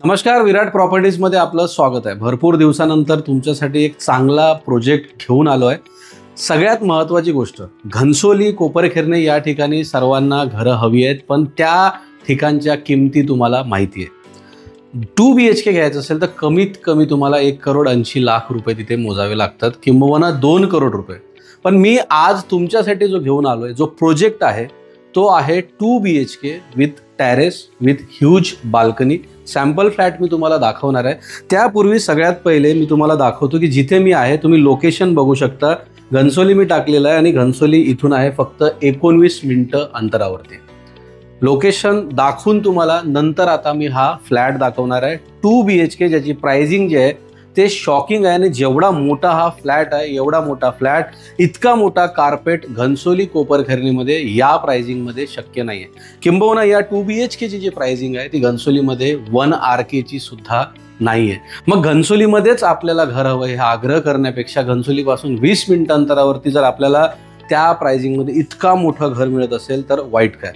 नमस्कार, विराट प्रॉपर्टीजमध्ये आपलं स्वागत आहे। भरपूर दिवसानंतर तुमच्यासाठी एक चांगला प्रोजेक्ट घेऊन आलो आहे। सगळ्यात महत्त्वाची गोष्ट, घनसोली कोपरखैरणे या ठिकाणी सर्वांना घरं हवी आहेत, पण त्या ठिकाणच्या किमती तुम्हाला माहिती आहे। 2 BHK घ्यायचं असेल तर कमीत कमी तुम्हाला 1,80,00,000 रुपये तिथे मोजावे लागतात, किंबहुना 2 करोड रुपये। पण मी आज तुमच्यासाठी जो घेऊन आलो आहे, जो प्रोजेक्ट आहे तो आहे 2 BHK with terrace with huge balcony. Sample flat मी तुम्हाला दाखवणार आहे। त्यापूर्वी सगळ्यात पहिले मी तुम्हाला दाखवतो की जिथे मी आहे तुम्ही लोकेशन बघू शकता। घनसोली मी टाकलेलं आहे आणि घनसोली इथून आहे फक्त 19 मिनिटं अंतरावरती। लोकेशन दाखवून तुम्हाला नंतर आता मी हा फ्लॅट दाखवणार आहे 2 BHK, ज्याची प्राइसिंग जी आहे ते शॉकिंग आहे। आणि जेवढा मोठा हा फ्लॅट आहे, एवढा मोठा फ्लॅट, इतका मोठा कार्पेट घनसोली कोपरखैरणीमध्ये या प्राइसिंगमध्ये शक्य नाही आहे। किंबहुना या 2 BHKची जी प्राइसिंग आहे ती घनसोलीमध्ये 1 RKची सुद्धा नाही आहे। मग घनसोलीमध्येच आपल्याला घर हवं हे आग्रह करण्यापेक्षा घनसोलीपासून 20 मिनिटं अंतरावरती जर आपल्याला त्या प्राइसिंगमध्ये इतका मोठं घर मिळत असेल तर वाईट काय।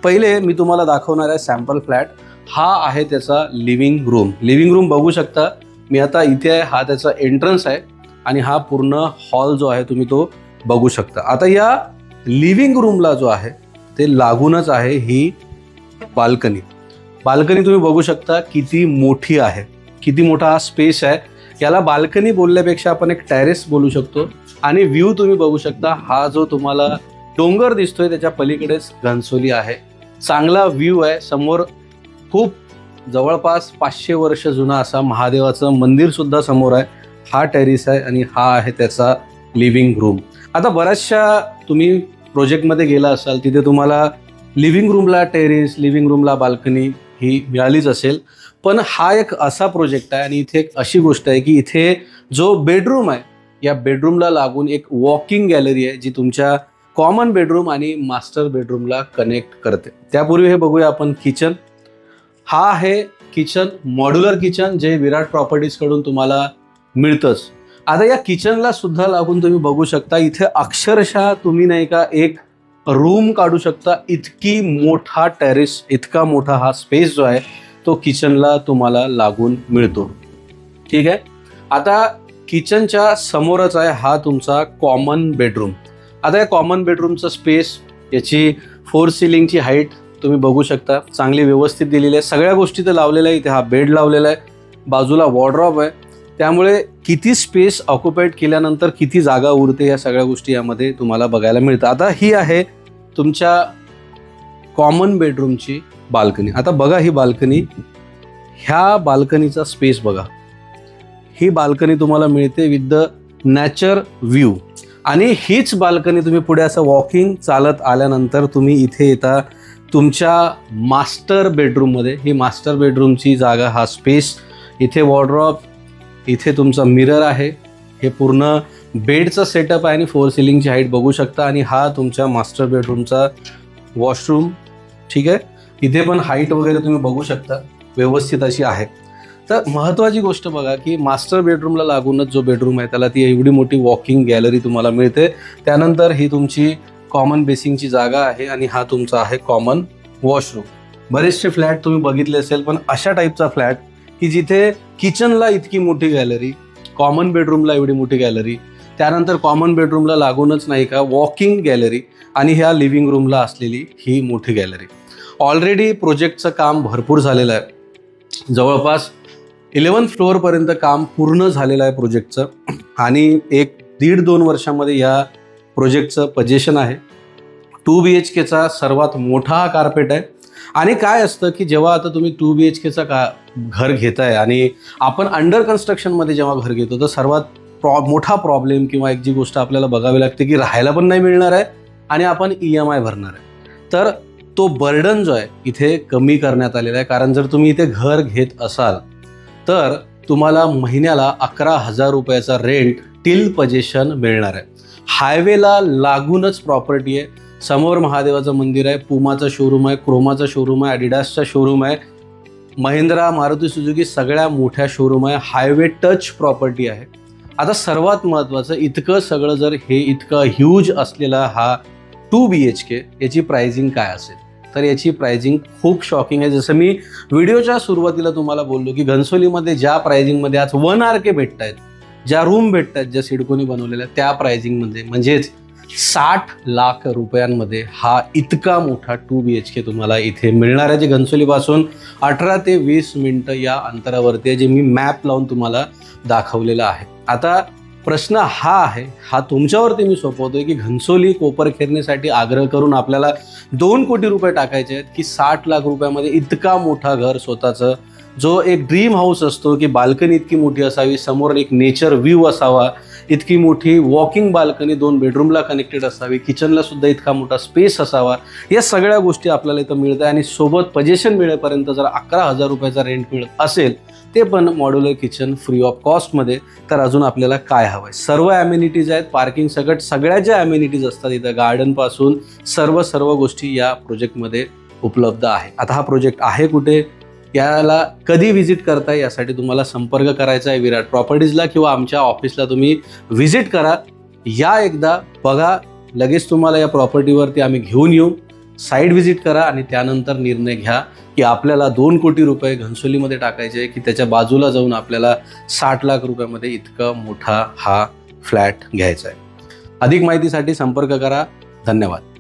पहिले मी तुम्हाला दाखवणार आहे सॅम्पल फ्लॅट। हा आहे त्याचा लिव्हिंग रूम। लिव्हिंग रूम बघू शकता मी आता इथे आहे, हा त्याचा एंट्रन्स आहे आणि हा पूर्ण हॉल जो आहे तुम्ही तो बघू शकता। आता या लिव्हिंग रूमला जो आहे ते लागूनच आहे ही बाल्कनी। बाल्कनी तुम्ही बघू शकता किती मोठी आहे, किती मोठा हा स्पेस आहे। याला बाल्कनी बोलल्यापेक्षा आपण एक टेरेस बोलू शकतो। आणि व्ह्यू तुम्ही बघू शकता, हा जो तुम्हाला डोंगर दिसतोय त्याच्या पलीकडेच घनसोली आहे। चांगला व्ह्यू आहे। समोर खूप जवळपास 500 वर्ष जुना असा महादेवाचं मंदिर सुद्धा समोर आहे। हा टेरेस आहे आणि हा आहे त्याचा लिव्हिंग रूम। आता बऱ्याचशा तुम्ही प्रोजेक्टमध्ये गेला असाल तिथे तुम्हाला लिव्हिंग रूमला टेरेस, लिव्हिंग रूमला बाल्कनी ही मिळालीच असेल, पण हा एक असा प्रोजेक्ट आहे आणि इथे एक अशी गोष्ट आहे की इथे जो बेडरूम आहे या बेडरूमला लागून एक वॉकिंग गॅलरी आहे जी तुमच्या कॉमन बेडरूम आणि मास्टर बेडरूमला कनेक्ट करते। त्यापूर्वी हे बघूया आपण किचन। हा आहे किचन, मॉड्युलर किचन, जे विराट प्रॉपर्टीजकडून तुम्हाला मिळतंच। आता या किचनला सुद्धा लागून तुम्ही बघू शकता इथे अक्षरशः तुम्ही नाही का एक रूम काढू शकता। इतकी मोठा टेरेस, इतका मोठा हा स्पेस जो आहे तो किचनला तुम्हाला लागून मिळतो। ठीक आहे, आता किचनच्या समोरच आहे हा तुमचा कॉमन बेडरूम। आता या कॉमन बेडरूमचा स्पेस, याची 4 सिलिंगची हाईट तुम्ही बघू शकता, चांगली व्यवस्थित दिलेली आहे। सगळ्या गोष्टी तर लावलेल्या आहे। इथे हा बेड लावलेला आहे, बाजूला वॉर्डरॉब आहे, त्यामुळे किती स्पेस ऑक्युपाईड केल्यानंतर किती जागा उरते या सगळ्या गोष्टी यामध्ये तुम्हाला बघायला मिळतात। आता ही आहे तुमच्या कॉमन बेडरूमची बाल्कनी। आता बघा ही बाल्कनी, ह्या बाल्कनीचा स्पेस बघा। ही बाल्कनी तुम्हाला मिळते विथ द नॅचर व्ह्यू। आणि हीच बाल्कनी तुम्ही पुढे असं वॉकिंग चालत आल्यानंतर तुम्ही इथे येता तुमच्या मास्टर बेडरूममध्ये। ही मास्टर बेडरूमची जागा, हा स्पेस, इथे वॉर्डरॉब, इथे तुमचा मिरर आहे, हे पूर्ण बेडचं सेटअप आहे आणि 4 सिलिंगची हाईट बघू शकता। आणि हा तुमच्या मास्टर बेडरूमचा वॉशरूम। ठीक आहे, इथे पण हाईट वगैरे तुम्ही बघू शकता व्यवस्थित अशी आहे। तर महत्त्वाची गोष्ट बघा की मास्टर बेडरूमला लागूनच जो बेडरूम आहे त्याला ती एवढी मोठी वॉकिंग गॅलरी तुम्हाला मिळते। त्यानंतर ही तुमची कॉमन बेसिंगची जागा आहे आणि हा तुमचा आहे कॉमन वॉशरूम। बरेचसे फ्लॅट तुम्ही बघितले असेल, पण अशा टाईपचा फ्लॅट की जिथे किचनला इतकी मोठी गॅलरी, कॉमन बेडरूमला एवढी मोठी गॅलरी, त्यानंतर कॉमन बेडरूमला लागूनच नाही का वॉकिंग गॅलरी आणि ह्या लिव्हिंग रूमला असलेली ही मोठी गॅलरी। ऑलरेडी प्रोजेक्टचं काम भरपूर झालेलं आहे, जवळपास 11th फ्लोअरपर्यंत काम पूर्ण झालेलं आहे प्रोजेक्टचं। आणि 1-1.5-2 वर्षामध्ये या प्रोजेक्टचं पोझिशन आहे। 2 BHKचा सर्वात मोठा हा कार्पेट आहे। आणि काय असतं की जेव्हा आता तुम्ही 2 BHKचा घर घेताय आणि आपण अंडर कन्स्ट्रक्शनमध्ये जेव्हा घर घेतो तर सर्वात मोठा प्रॉब्लेम किंवा एक जी गोष्ट आपल्याला बघावी लागते की राहायला पण नाही मिळणार आहे आणि आपण EMI भरणार आहे। तर तो बर्डन जो आहे इथे कमी करण्यात आलेला आहे, कारण जर तुम्ही इथे घर घेत असाल तर तुम्हाला महिन्याला 11,000 रुपयाचा रेंट टिल पोझिशन मिळणार आहे। हायवेला लागूनच प्रॉपर्टी आहे, समोर महादेवाचं मंदिर आहे, पुमाचा शोरूम आहे, क्रोमाचा शोरूम आहे, ॲडिडासचा शोरूम आहे, महिंद्रा, मारुती सुझुकी सगळ्या मोठ्या शोरूम आहे, हायवे टच प्रॉपर्टी आहे। आता सर्वात महत्त्वाचं, इतकं सगळं जर हे इतकं ह्यूज असलेला हा 2 BHK याची प्राइसिंग काय असेल तर याची प्राइसिंग खूप शॉकिंग आहे. जसं मी व्हिडिओच्या सुरुवातीला तुम्हाला बोललो की घनसोलीमध्ये ज्या प्राइसिंगमध्ये आज 1 RK भेटत आहेत, ज्या रूम भेटत आहेत ज्या सिडकोनी बनवलेल्या, त्या प्राइसिंगमध्ये म्हणजेच 60 लाख रुपयांमध्ये हा इतका मोठा 2 BHK तुम्हाला इथे मिळणार आहे, जे घनसोलीपासून 18 ते 20 मिनिटं या अंतरावरती आहे, जे मी मॅप लावून तुम्हाला दाखवलेलं आहे. आता प्रश्न हा आहे, हा तुमच्यावरती मी सोपवतोय की घनसोली कोपरखैरनेसाठी आग्रह करून आपल्याला 2 कोटी रुपये टाकायचे आहेत की 60 लाख रुपयामध्ये इतका मोठा घर स्वतःचं, जो एक ड्रीम हाऊस असतो की बाल्कनी इतकी मोठी असावी, समोर एक नेचर व्ह्यू असावा, इतकी मोठी वॉकिंग बाल्कनी 2 बेडरूमला कनेक्टेड असावी, किचनला सुद्धा इतका मोठा स्पेस असावा, या सगळ्या गोष्टी आपल्याला इथं मिळत आहे. आणि सोबत पोझिशन मिळेपर्यंत जर 11,000 रुपयाचा रेंट मिळत असेल, ते पण मॉड्युलर किचन फ्री ऑफ कॉस्टमध्ये, तर अजून आपल्याला काय हवं आहे? सर्व ॲम्युनिटीज आहेत, पार्किंग सगळं, सगळ्या ज्या ॲम्युनिटीज असतात इथं, गार्डनपासून सर्व गोष्टी या प्रोजेक्टमध्ये उपलब्ध आहे. आता हा प्रोजेक्ट आहे कुठे, याला कधी व्हिजिट करताय, यासाठी तुम्हाला संपर्क करायचा आहे विराट प्रॉपर्टीजला किंवा आमच्या ऑफिसला तुम्ही व्हिजिट करा. या एकदा बघा, लगेच तुम्हाला या प्रॉपर्टीवरती आम्ही घेऊन येऊ, साईट व्हिजिट करा आणि त्यानंतर निर्णय घ्या की आपल्याला 2 कोटी रुपये घनसोलीमध्ये टाकायचे आहे की त्याच्या बाजूला जाऊन आपल्याला 60 लाख रुपयामध्ये इतका मोठा हा फ्लॅट घ्यायचा आहे. अधिक माहितीसाठी संपर्क करा. धन्यवाद.